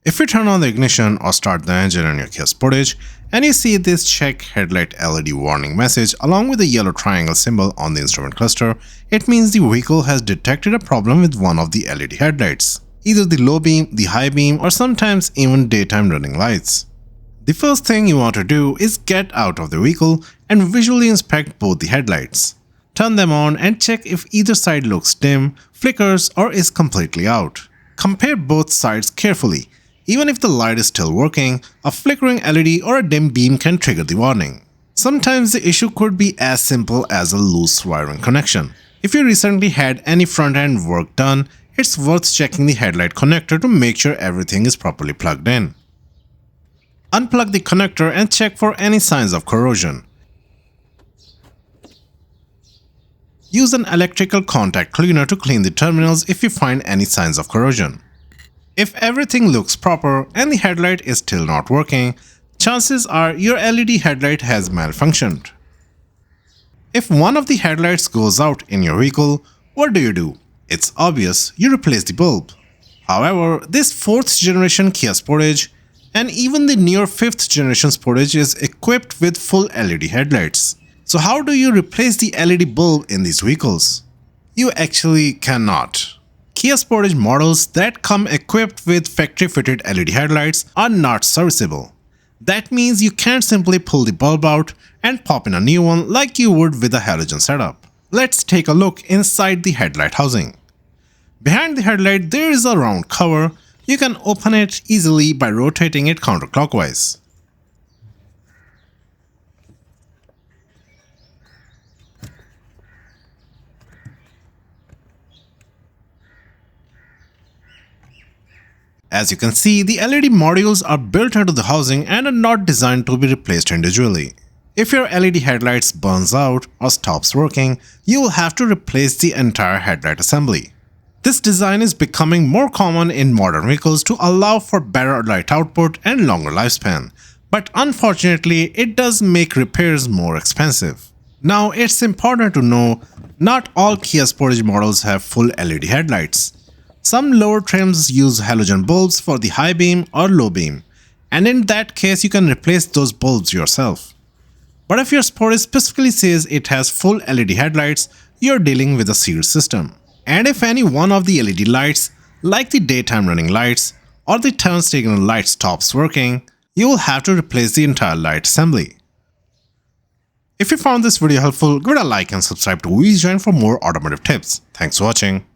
If you turn on the ignition or start the engine on your Kia Sportage and you see this check headlight LED warning message along with the yellow triangle symbol on the instrument cluster, it means the vehicle has detected a problem with one of the LED headlights, either the low beam, the high beam, or sometimes even daytime running lights. The first thing you want to do is get out of the vehicle and visually inspect both the headlights. Turn them on and check if either side looks dim, flickers, or is completely out. Compare both sides carefully. Even if the light is still working, a flickering LED or a dim beam can trigger the warning. Sometimes the issue could be as simple as a loose wiring connection. If you recently had any front-end work done, it's worth checking the headlight connector to make sure everything is properly plugged in. Unplug the connector and check for any signs of corrosion. Use an electrical contact cleaner to clean the terminals if you find any signs of corrosion. If everything looks proper and the headlight is still not working, chances are your LED headlight has malfunctioned. If one of the headlights goes out in your vehicle, what do? It's obvious, you replace the bulb. However, this 4th generation Kia Sportage and even the near 5th generation Sportage is equipped with full LED headlights. So how do you replace the LED bulb in these vehicles? You actually cannot. Kia Sportage models that come equipped with factory-fitted LED headlights are not serviceable. That means you can't simply pull the bulb out and pop in a new one like you would with a halogen setup. Let's take a look inside the headlight housing. Behind the headlight there is a round cover. You can open it easily by rotating it counterclockwise. As you can see, the LED modules are built into the housing and are not designed to be replaced individually. If your LED headlights burns out or stops working, you will have to replace the entire headlight assembly. This design is becoming more common in modern vehicles to allow for better light output and longer lifespan, but unfortunately it does make repairs more expensive. Now it's important to know, not all Kia Sportage models have full LED headlights. Some lower trims use halogen bulbs for the high beam or low beam, and in that case you can replace those bulbs yourself. But if your Sportage specifically says it has full LED headlights, you're dealing with a serious system. And if any one of the LED lights, like the daytime running lights or the turn signal light stops working, you will have to replace the entire light assembly. If you found this video helpful, give it a like and subscribe to VJoin for more automotive tips. Thanks for watching.